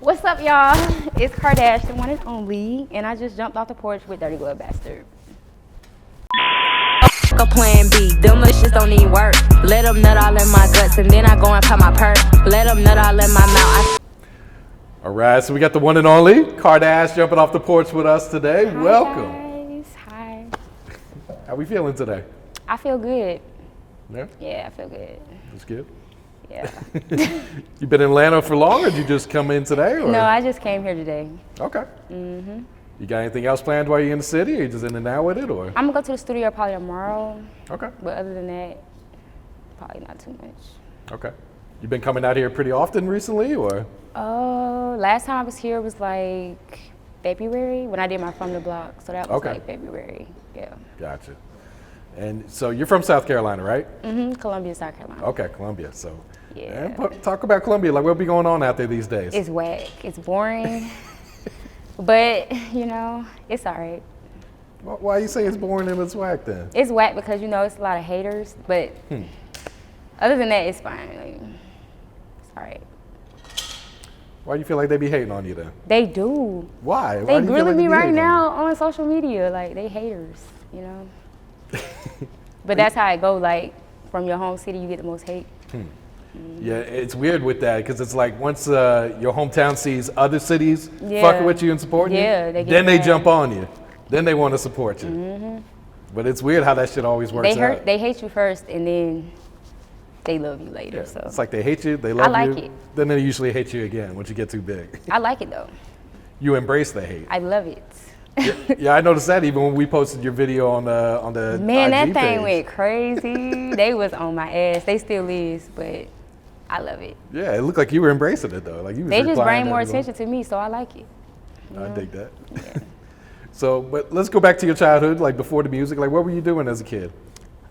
What's up, y'all? It's Kardash, the one and only, and I just jumped off the porch with Dirty Glove Bastard. A plan B, them little shits don't even work. Let them nut all in my guts, and then I go and pop my perk. Let them nut all in my mouth. All right, so we got the one and only Kardash jumping off the porch with us today. Hi, Welcome. guys. Hi. How we feeling today? I feel good. Yeah, Yeah, I feel good. that's good. Yeah. You been in Atlanta for long, or did you just come in today? Or? No, I just came here today. Okay. Mm-hmm. You got anything else planned while you're in the city, or you just in and out with it, or? I'm gonna go to the studio probably tomorrow, Okay. but other than that, probably not too much. Okay. You been coming out here pretty often recently, or? Last time I was here was like February when I did my From the Block, so that was Okay. like February. Yeah. Gotcha. And so you're from South Carolina, right? Columbia, South Carolina. Okay, Columbia. So, Yeah. talk about Columbia. Like, what be going on out there these days? It's whack. It's boring. But, you know, it's all right. Why you say it's boring and it's whack then? It's whack because, you know, it's a lot of haters. But other than that, it's fine. Like, it's all right. Why do you feel like they be hating on you then? They do. Why? They do you feel grilling like me be right hating on now on social media. Like, they haters, you know. But that's how it go. Like, from your home city, you get the most hate. you? Yeah, it's weird with that because it's like once your hometown sees other cities fucking with you and supporting you, they get then they mad. jump on you. Then they want to support you. But it's weird how that shit always works out. They hate you first, and then they love you later. Yeah, So it's like they hate you, they love like you, it. then they usually hate you again once you get too big. I like it though. You embrace the hate. I love it. Yeah, I noticed that even when we posted your video on the Man, IG that thing page. went crazy. They was on my ass. They still is, but I love it. Yeah, it looked like you were embracing it though. Like you was They just replying bring to more everyone. attention to me, so I like it. I dig that. So, but let's go back to your childhood, like before the music. Like, what were you doing as a kid?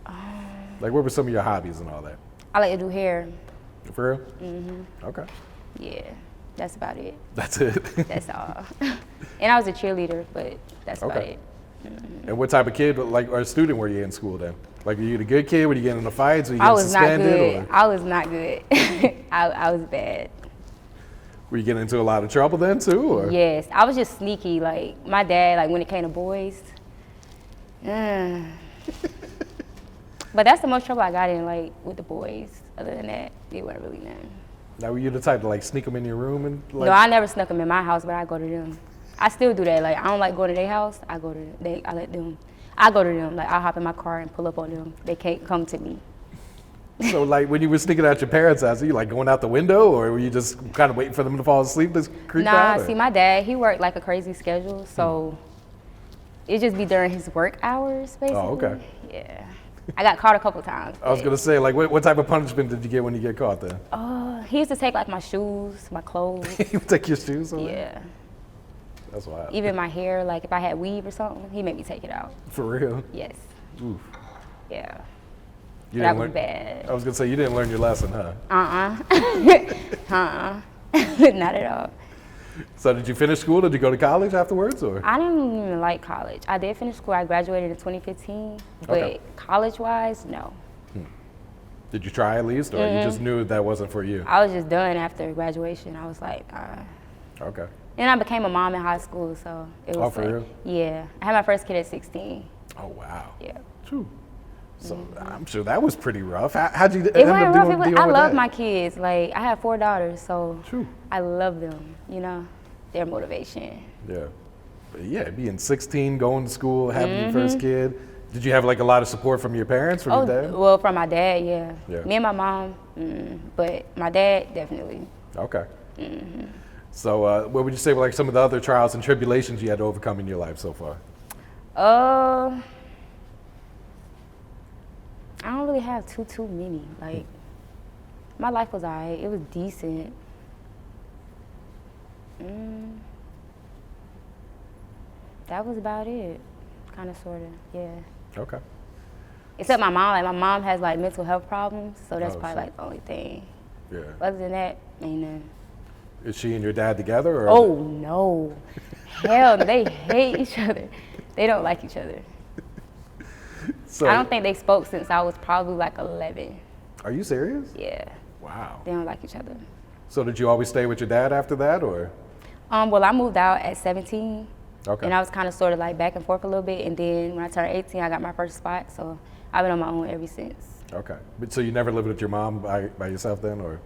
Like, what were some of your hobbies and all that? I like to do hair. For real? Mm-hmm. Okay. Yeah, that's about it. That's it. That's all. And I was a cheerleader, but that's about Okay. it. And what type of kid, like, or student were you in school then? Like, were you the good kid? Were you getting into fights? Were you I getting was not suspended? good. Or I was not good. I was bad. were you getting into a lot of trouble then too? Or? Yes, I was just sneaky. Like my dad, like when it came to boys. But that's the most trouble I got in, like with the boys. Other than that, it wasn't really none. Now, were you the type to like sneak them in your room and like? No, I never snuck them in my house, but I go to them. I still do that. Like I don't like going to their house. I go to they. I let them. I go to them. Like I hop in my car and pull up on them. They can't come to me. So, like, when you were sneaking out your parents' house, were you like going out the window, or were you just kind of waiting for them to fall asleep to creep out? Nah, or? see, my dad, he worked like a crazy schedule, so it just be during his work hours, basically. Oh, okay. Yeah. I got caught a couple times. I was gonna say, like, what type of punishment did you get when you get caught then? He used to take like my shoes, my clothes. He would take your shoes away? Yeah. That's wild. Even my hair, like if I had weave or something, he made me take it out. For real? Yes. Oof. Yeah. You That didn't was learn- bad. I was gonna say, you didn't learn your lesson, huh? Not at all. So did you finish school? Did you go to college afterwards, or? I didn't even like college. I did finish school. I graduated in 2015, but Okay. college-wise, no. Did you try at least, or you just knew that wasn't for you? I was just done after graduation. I was like, Okay. And I became a mom in high school, so it was Oh, for like, real? yeah. I had my first kid at 16. Oh, wow. Yeah. Phew. So I'm sure that was pretty rough. How'd you It end wasn't up rough. dealing with I love that? my kids. Like I have 4 daughters, so True. I love them. You know, their motivation. Yeah. But yeah, being 16, going to school, having your first kid. Did you have like a lot of support from your parents, from your dad? Well, from my dad, yeah. Yeah. Me and my mom, but my dad definitely. Okay. So what would you say were like some of the other trials and tribulations you had to overcome in your life so far? I don't really have too many. Like my life was alright. It was decent. That was about it. Kind of, sort of, yeah. Okay. Except my mom. Like my mom has like mental health problems, so that's Oh, probably shit. like the only thing. Yeah. Other than that, ain't none. Is she and your dad together? Or Oh no, hell, no, they hate each other. They don't like each other. So, I don't think they spoke since I was probably like 11. Are you serious? Yeah, Wow. they don't like each other. So did you always stay with your dad after that, or? Well, I moved out at 17. Okay. And I was kind of sort of like back and forth a little bit. And then when I turned 18, I got my first spot. So I've been on my own ever since. Okay. But so you never lived with your mom by yourself then, or?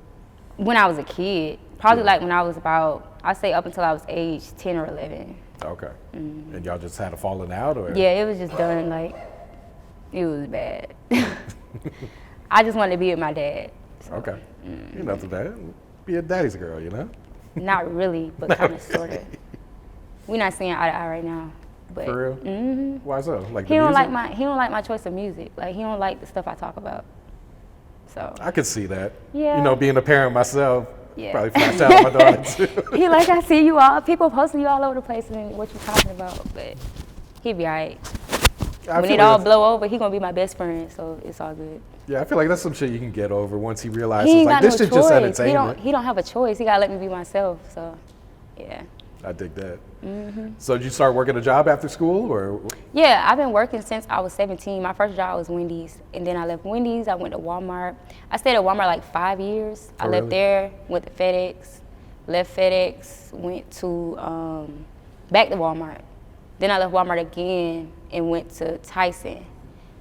When I was a kid, probably Yeah. like when I was about, I'd say up until I was age 10 or 11. Okay. And y'all just had a falling out, or? Yeah, it was just done like, it was bad. I just wanted to be with my dad. So, Okay. You're nothing bad. Be a daddy's girl, you know? not really, but kind of sort of. We're not seeing eye to eye right now. But, For real? Mm-hmm. Why so? Like He the don't music? like my choice of music. Like he don't like the stuff I talk about. So I could see that. Yeah. You know, being a parent myself, Yeah. probably flash out on my daughter too. he like, I see you all, people posting you all over the place and what you talking about, but he be all right. I When feel it like all that's- blow over, he gonna be my best friend, so it's all good. Yeah, I feel like that's some shit you can get over once he realizes He ain't like got this no shit just choice. entertainment. He don't have a choice. He gotta let me be myself. So, yeah. I dig that. So did you start working a job after school, or? Yeah, I've been working since I was 17. My first job was Wendy's, and then I left Wendy's. I went to Walmart. I stayed at Walmart like 5 years. I Oh, left really? there, went to FedEx, left FedEx, went to back to Walmart. Then I left Walmart again and went to Tyson.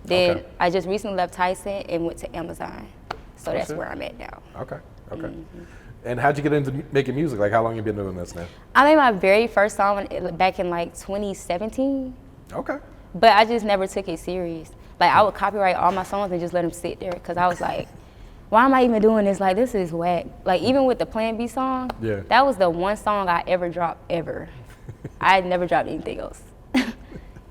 Then Okay. I just recently left Tyson and went to Amazon. So that's shit. where I'm at now. Okay. And how'd you get into making music? Like, how long you been doing this now? I made my very first song back in like 2017. Okay. But I just never took it serious. Like I would copyright all my songs and just let them sit there because I was like, why am I even doing this? Like this is whack. Like even with the Plan B song, Yeah. that was the one song I ever dropped ever. I had never dropped anything else.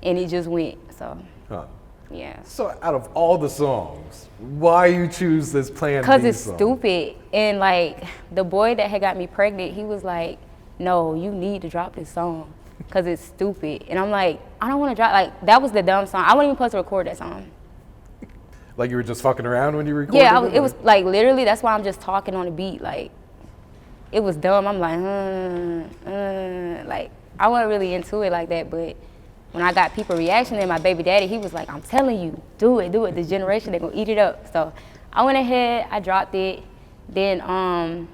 And it just went, so Huh. yeah. So out of all the songs, why you choose this Plan B Cause it's song? stupid. And like the boy that had got me pregnant, he was like, no, you need to drop this song. Cause it's stupid. And I'm like, I don't wanna drop, like that was the dumb song. I wasn't even supposed to record that song. Like you were just fucking around when you recorded Yeah, it? it was like literally, that's why I'm just talking on the beat. Like, it was dumb. I'm like, like, I wasn't really into it like that. But when I got people reaction and my baby daddy, he was like, I'm telling you, do it. This generation, they're gonna eat it up. So I went ahead, I dropped it. Then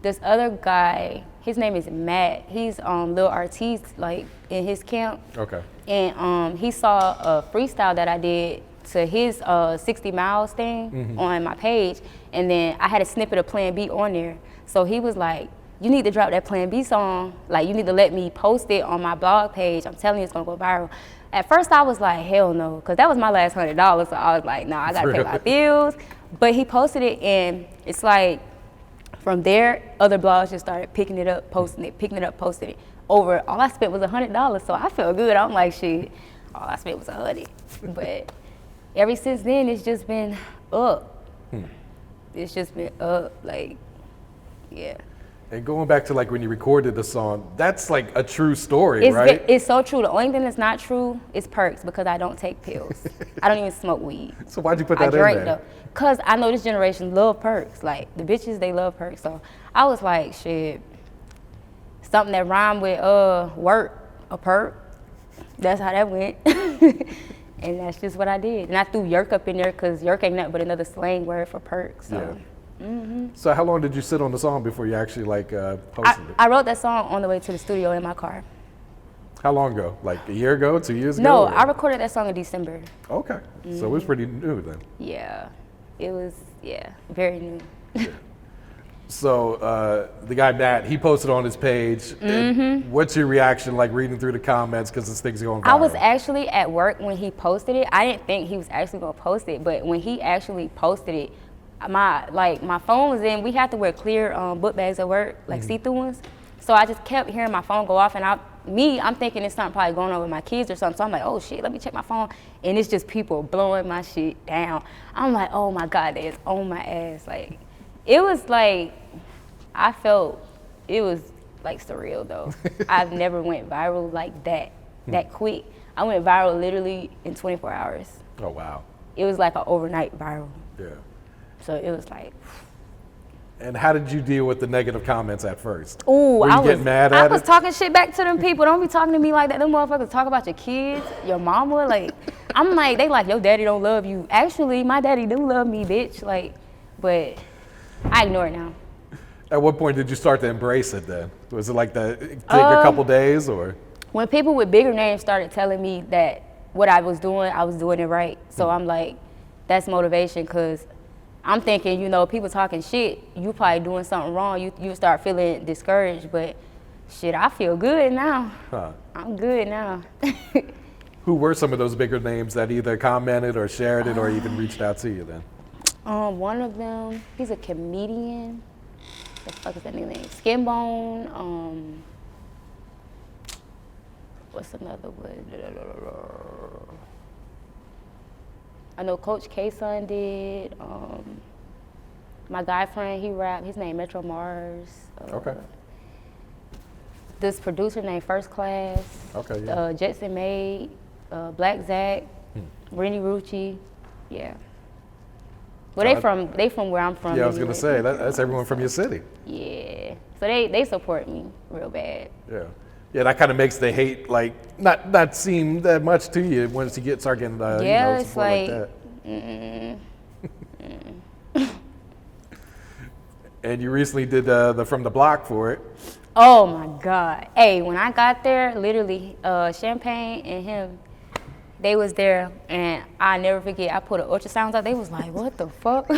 this other guy, his name is Matt. He's Lil Artiste, like in his camp. Okay. And he saw a freestyle that I did to his 60 miles thing on my page, and then I had a snippet of Plan B on there. So he was like, you need to drop that Plan B song. Like, you need to let me post it on my blog page. I'm telling you, it's gonna go viral. At first I was like, hell no, because that was my last $100. So I was like, nah, I gotta pay my bills. But he posted it, and it's like, from there, other blogs just started picking it up, posting it, picking it up, posting it. Over, all I spent was $100, so I felt good. I'm like, shit, all I spent was $100. But ever since then, it's just been up. It's just been up, like, yeah. And going back to like when you recorded the song, that's like a true story, right? It's so true. The only thing that's not true is perks, because I don't take pills. I don't even smoke weed. So why'd you put I that in drink there? though, cause I know this generation love perks. Like the bitches, they love perks. So I was like, shit, something that rhymed with work, a perk. That's how that went, and that's just what I did. And I threw yerk up in there, cause yerk ain't nothing but another slang word for perk. So. Yeah. So how long did you sit on the song before you actually like posted it? I wrote that song on the way to the studio in my car. How long ago? Like a year ago, 2 years ago? No, or- I recorded that song in December. Okay. So it was pretty new then. Yeah, it was, very new. So the guy Matt, he posted on his page. And what's your reaction like reading through the comments because this thing's going viral? I was actually at work when he posted it. I didn't think he was actually gonna post it, but when he actually posted it, my phone was in. We had to wear clear book bags at work, like see-through ones. So I just kept hearing my phone go off, and I'm thinking it's something probably going on with my kids or something. So I'm like, oh shit, let me check my phone, and it's just people blowing my shit down. I'm like, oh my God, they is on my ass. Like, it was like, I felt it was like surreal though. I've never went viral like that quick. I went viral literally in 24 hours. Oh wow. It was like an overnight viral. Yeah. So it was like, And how did you deal with the negative comments at first? ooh, Were you getting mad at I was it? talking shit back to them people. Don't be talking to me like that. Them motherfuckers talk about your kids, your mama. Like, I'm like, they like, your daddy don't love you. Actually, my daddy do love me, bitch. Like, but I ignore it now. At what point did you start to embrace it then? Was it like that, take a couple days or? When people with bigger names started telling me that what I was doing it right. So I'm like, that's motivation, because I'm thinking, you know, people talking shit, you probably doing something wrong. You start feeling discouraged, but shit, I feel good now. Huh. I'm good now. Who were some of those bigger names that either commented or shared it or even reached out to you then? One of them, he's a comedian. The fuck is that nigga name? Skinbone. What's another one? I know Coach K-Son did. My guy friend, he rapped. His name Metro Mars. Okay. This producer named First Class. Okay, yeah. Jetson Made, Black Zach, Rennie Rucci. Yeah. Well, they from where I'm from. Yeah, I was gonna say that's everyone from your city. Yeah. So they support me real bad. Yeah. Yeah, that kind of makes the hate like not seem that much to you once you start getting it's support like that. And you recently did the From the Block for it. Oh my God. Hey, when I got there, literally, Champagne and him, they was there, and I never forget, I put an ultrasounds out. They was like, what the fuck?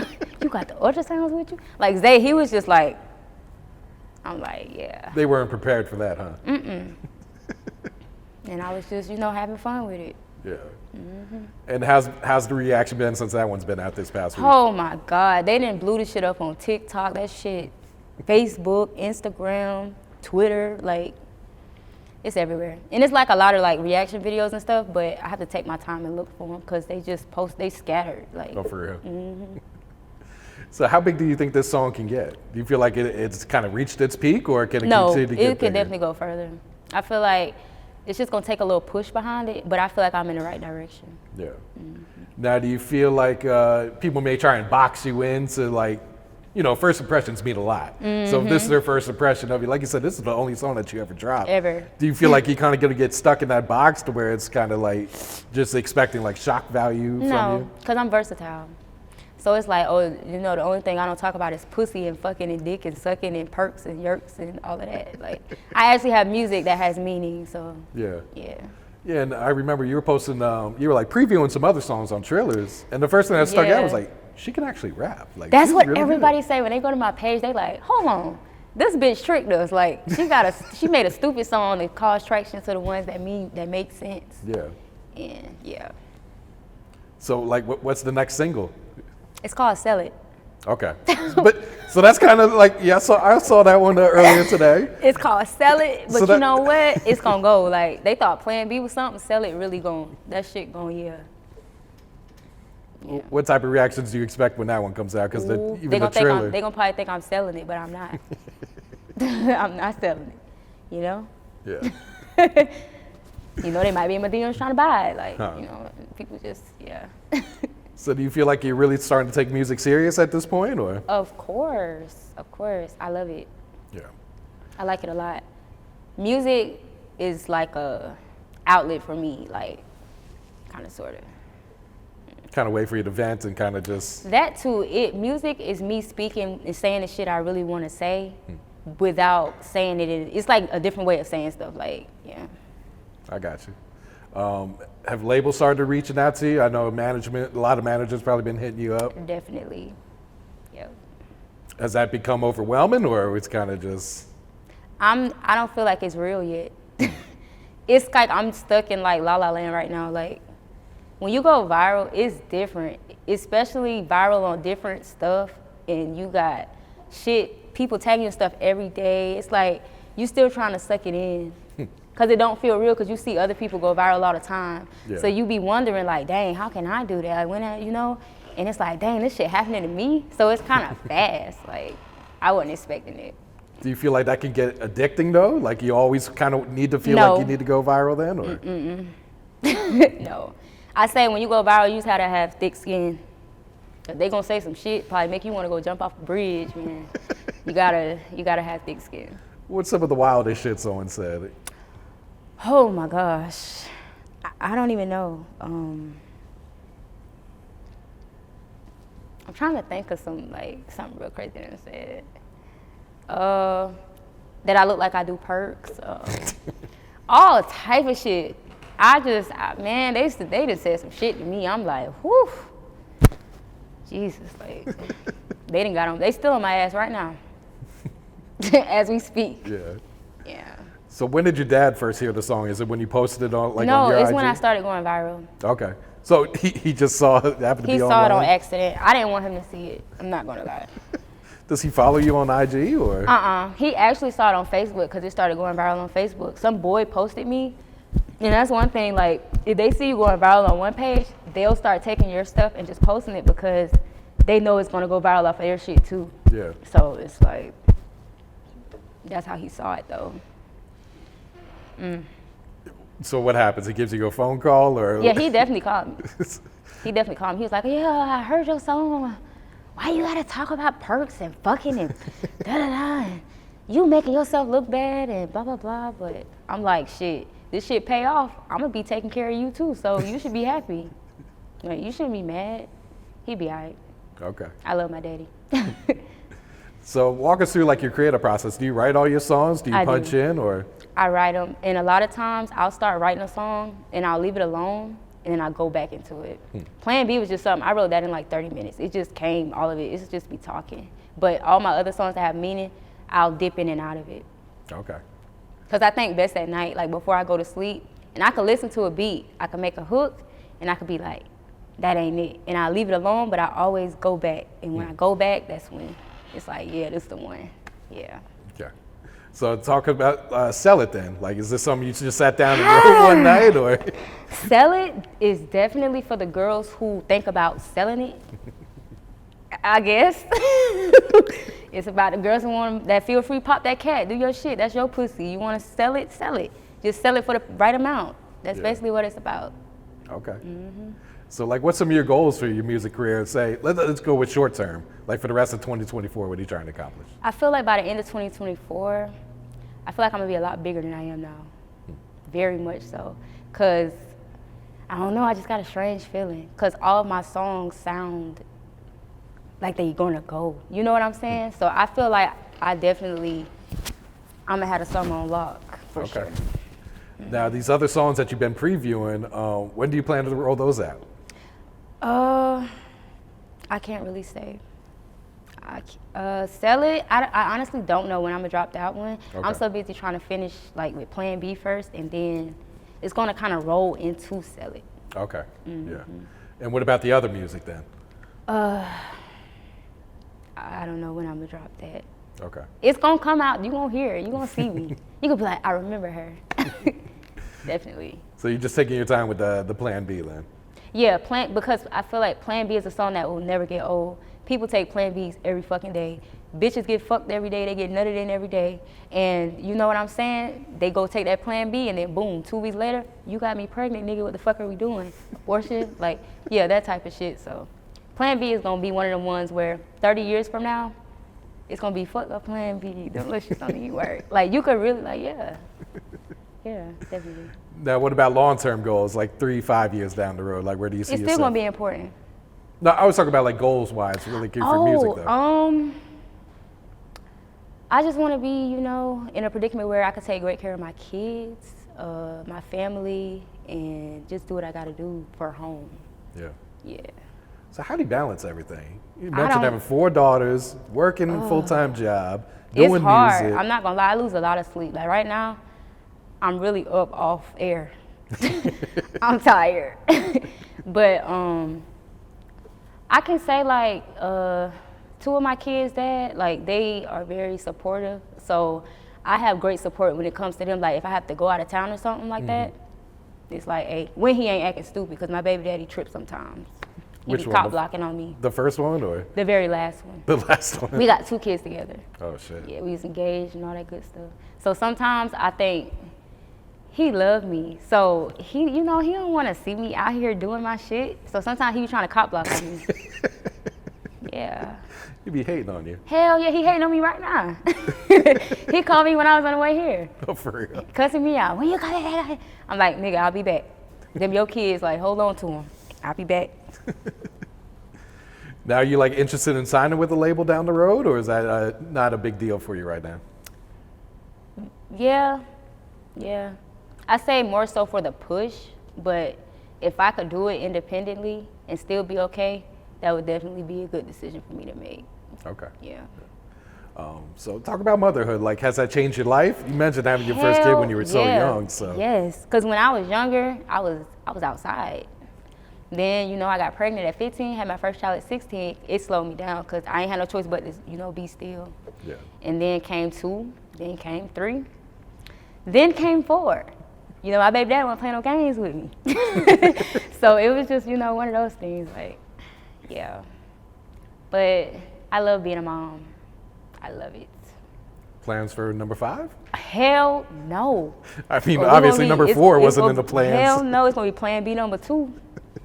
You got the ultrasounds with you? Like, he was just like, I'm like, yeah. They weren't prepared for that, huh? Mm-mm. And I was just, having fun with it. Yeah. Mm-hmm. And how's the reaction been since that one's been out this past week? Oh my God. They didn't blew the shit up on TikTok, that shit. Facebook, Instagram, Twitter, like, it's everywhere. And it's like a lot of like reaction videos and stuff, but I have to take my time and look for them because they just they scattered. Like. Oh, for real? Mm-hmm. So how big do you think this song can get? Do you feel like it's kind of reached its peak, or can it continue to get it could definitely go further. I feel like it's just gonna take a little push behind it, but I feel like I'm in the right direction. Yeah. Mm-hmm. Now, do you feel like people may try and box you into like, first impressions mean a lot. Mm-hmm. So if this is their first impression of you, like you said, this is the only song that you ever dropped. Ever. Do you feel like you're kind of going to get stuck in that box to where it's kind of like just expecting like shock value from you? No, because I'm versatile. So it's like, the only thing I don't talk about is pussy and fucking and dick and sucking and perks and yerks and all of that. Like, I actually have music that has meaning, so. Yeah. Yeah. Yeah, and I remember you were posting, you were like previewing some other songs on Trailers, and the first thing that stuck out was like, she can actually rap. Like, that's what really everybody say when they go to my page. They like, hold on, this bitch tricked us. Like, she made a stupid song that caused traction to the ones that make sense. Yeah. And yeah. So like, what's the next single? It's called Sell It. Okay, but so that's kind of like, yeah. So I saw that one earlier today. It's called Sell It, but so you know what? It's gonna go. Like, they thought Plan B was something. Sell It really that shit going, yeah. What type of reactions do you expect when that one comes out? Because even the trailer. They're gonna probably think I'm selling it, but I'm not. I'm not selling it. Yeah. They might be in my DMs trying to buy it. Like, people just, yeah. So do you feel like you're really starting to take music serious at this point, or? Of course. I love it. Yeah. I like it a lot. Music is like a outlet for me, like, kind of, sort of. Kind of way for you to vent and kind of just. That too. Music is me speaking and saying the shit I really want to say without saying it. It's like a different way of saying stuff. Like, yeah. I got you. Have labels started reaching out to you? I know a lot of managers probably been hitting you up. Definitely. Yep. Has that become overwhelming, or it's kind of just? I don't feel like it's real yet. It's like I'm stuck in like La La Land right now. Like, when you go viral, it's different, especially viral on different stuff, and you got people tagging your stuff every day. It's like you still trying to suck it in. Because it don't feel real, because you see other people go viral all the time. Yeah. So you be wondering, like, dang, how can I do that? Like, and it's like, dang, this shit happening to me? So it's kind of fast. Like, I wasn't expecting it. Do you feel like that can get addicting, though? Like, you always kind of need to feel like you need to go viral then? Or? No. I say when you go viral, you just have to have thick skin. They gonna say some shit, probably make you want to go jump off a bridge, man. You gotta have thick skin. What's some of the wildest shit someone said? Oh my gosh, I don't even know. I'm trying to think of something real crazy that I said. That I look like I do perks. All type of shit. Man, they just said some shit to me. I'm like, whew. Jesus, like, they done got on. They still on my ass right now. As we speak. Yeah. Yeah. So when did your dad first hear the song? Is it when you posted it on, like, no, on your it's IG? when I started going viral. Okay. So he just saw it, happened to He be saw it on online? accident. I didn't want him to see it. I'm not gonna lie. Does he follow you on IG or? He actually saw it on Facebook because it started going viral on Facebook. Some boy posted me, and that's one thing. Like, if they see you going viral on one page, they'll start taking your stuff and just posting it because they know it's gonna go viral off of their shit too. Yeah. So it's like, that's how he saw it though. So what happens? He gives you a phone call or? Yeah, he definitely called me. He definitely called me. He was like, yeah, I heard your song. Why you gotta talk about perks and fucking and da-da-da, and you making yourself look bad and blah, blah, blah. But I'm like, shit, this shit pay off. I'm gonna be taking care of you too, so you should be happy. Like, you shouldn't be mad. He be all right. Okay. I love my daddy. So walk us through like your creative process. Do you write all your songs? Do you punch in or? I write them, and a lot of times I'll start writing a song and I'll leave it alone, and then I'll go back into it. Plan B was just something, I wrote that in like 30 minutes. It just came, all of it. It's just me talking. But all my other songs that have meaning, I'll dip in and out of it. Okay. Because I think best at night, like before I go to sleep, and I can listen to a beat, I can make a hook, and I could be like, that ain't it. And I leave it alone, but I always go back. And when I go back, that's when it's like, yeah, this the one. Yeah. Okay. So talk about Sell It then. Like, is this something you just sat down and wrote one night or? Sell It is definitely for the girls who think about selling it, I guess. It's about the girls who want that feel free, pop that cat, do your shit, that's your pussy. You want to sell it, sell it. Just sell it for the right amount. That's basically what it's about. Okay. So like, what's some of your goals for your music career? Say, let's go with short term. Like for the rest of 2024, what are you trying to accomplish? I feel like by the end of 2024, I feel like I'm gonna be a lot bigger than I am now. Very much so. Cause, I don't know, I just got a strange feeling. Cause all of my songs sound like they gonna go. You know what I'm saying? So I feel like I'm gonna have the summer on lock, for sure. Now, these other songs that you've been previewing, when do you plan to roll those out? I can't really say. Sell It, I honestly don't know when I'm gonna drop that one. I'm so busy trying to finish like with Plan B first, and then it's gonna kind of roll into Sell It. Okay, yeah. And what about the other music then? I don't know when I'm gonna drop that. Okay. It's gonna come out, you gonna hear it, you gonna see me. You gonna be like, I remember her. Definitely. So you're just taking your time with the Plan B then? Yeah, because I feel like Plan B is a song that will never get old. People take Plan Bs every fucking day. Bitches get fucked every day, they get nutted in every day. And you know what I'm saying? They go take that Plan B and then boom, 2 weeks later, you got me pregnant, nigga, what the fuck are we doing? Abortion? Like, yeah, that type of shit. So Plan B is gonna be one of the ones where 30 years from now, it's gonna be fuck up Plan B, them little shit don't even work. Like, you could really, like, yeah. Yeah, definitely. Now, what about long-term goals, like 3-5 years down the road? Like, where do you see It's yourself? still gonna be important. No, I was talking about like goals-wise, really good for music though. I just want to be, you know, in a predicament where I can take great care of my kids, my family, and just do what I gotta do for home. Yeah. Yeah. So how do you balance everything? You mentioned having 4 daughters, working a full-time job, doing It's hard. music. I'm not gonna lie, I lose a lot of sleep. Like right now, I'm really up off air. I'm tired. But I can say like 2 of my kids' dad, like they are very supportive. So I have great support when it comes to them. Like if I have to go out of town or something like that, it's like, hey, when he ain't acting stupid, because my baby daddy trips sometimes. He Which be one? cop blocking on me. The first one or? The very last one. The last one? We got 2 kids together. Oh shit. Yeah, we was engaged and all that good stuff. So sometimes I think he loved me. So he, you know, he don't want to see me out here doing my shit. So sometimes he be trying to cop block on me. Yeah. He be hating on you. Hell yeah, he hating on me right now. He called me when I was on the way here. Oh, for real? Cussing me out. When you got it? I'm like, nigga, I'll be back. Them your kids, like, hold on to them. I'll be back. Now, are you like interested in signing with a label down the road, or is that not a big deal for you right now? Yeah. I say more so for the push, but if I could do it independently and still be okay, that would definitely be a good decision for me to make. Okay. Yeah. So talk about motherhood. Like, has that changed your life? You mentioned having your first kid when you were so young. So yes, because when I was younger, I was outside. Then, you know, I got pregnant at 15, had my first child at 16. It slowed me down because I ain't had no choice but to, you know, be still. Yeah. And then came 2, then came 3, then came 4. You know, my baby dad wasn't playing no games with me. So it was just, you know, one of those things, like, yeah. But I love being a mom. I love it. Plans for number 5? Hell no. I mean, obviously number 4 wasn't in the plans. Hell no, it's gonna be plan B number 2.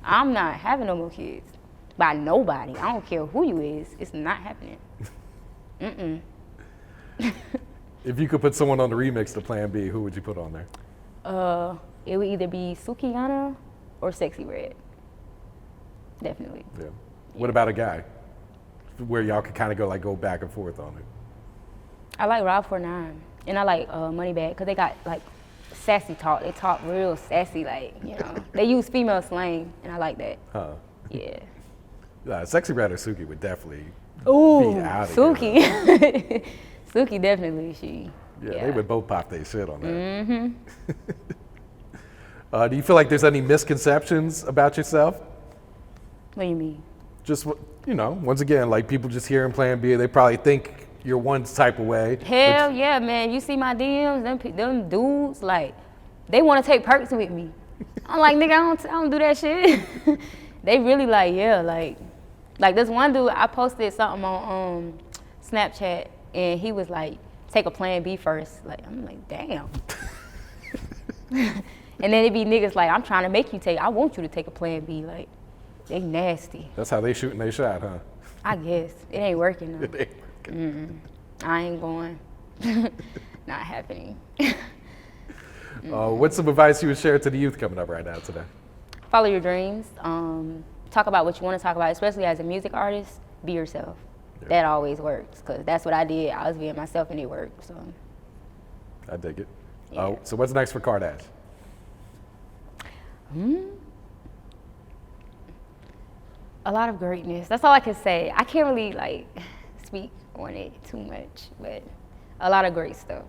I'm not having no more kids. By nobody. I don't care who you is. It's not happening. If you could put someone on the remix to Plan B, who would you put on there? It would either be Sukiyana or Sexy Red. Definitely. Yeah. What about a guy? Where y'all could kind of go back and forth on it. I like Rob 49 and I like Moneybag because they got like sassy talk. They talk real sassy, like, you know. They use female slang and I like that. Huh. Yeah. Sexy Red or Suki would definitely Ooh, be out of Suki. here. Suki definitely, Yeah, they would both pop their shit on that. Do you feel like there's any misconceptions about yourself? What do you mean? Just, you know, once again, like people just hearing Plan B, they probably think you're one type of way. Hell yeah, man. You see my DMs, them dudes, like, they want to take perks with me. I'm like, nigga, I don't do that shit. They really like, yeah, like this one dude, I posted something on Snapchat, and he was like, take a Plan B first. Like, I'm like, damn. And then it be niggas like, I'm trying to make you I want you to take a Plan B. Like, they nasty. That's how they shooting their shot, huh? I guess. It ain't working though. It ain't working. I ain't going. Not happening. What's some advice you would share to the youth coming up right now today? Follow your dreams. Talk about what you want to talk about, especially as a music artist. Be yourself. Yeah. That always works, because that's what I did. I was being myself and it worked. So I dig it. Yeah. So what's next for Kardash? A lot of greatness. That's all I can say. I can't really like speak on it too much, but a lot of great stuff.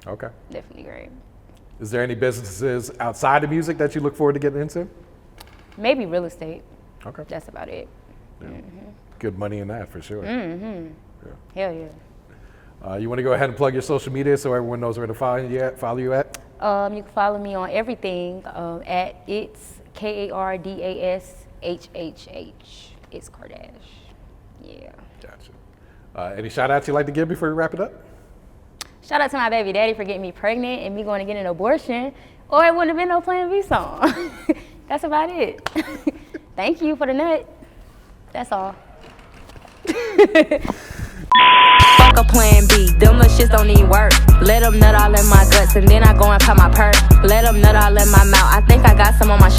Okay. Definitely great. Is there any businesses outside of music that you look forward to getting into? Maybe real estate. Okay. That's about it. Yeah. Good money in that for sure. Yeah. Hell yeah. You want to go ahead and plug your social media so everyone knows where to follow you at? You can follow me on everything at it's KARDASHHH. It's Kardash. Yeah. Gotcha. Any shout outs you'd like to give before we wrap it up? Shout out to my baby daddy for getting me pregnant and me going to get an abortion, or it wouldn't have been no Plan B song. That's about it. Thank you for the nut. That's all. Fuck a Plan B, them little shits don't even work. Let them nut all in my guts and then I go and pop my perk. Let them nut all in my mouth, I think I got some on my shirt.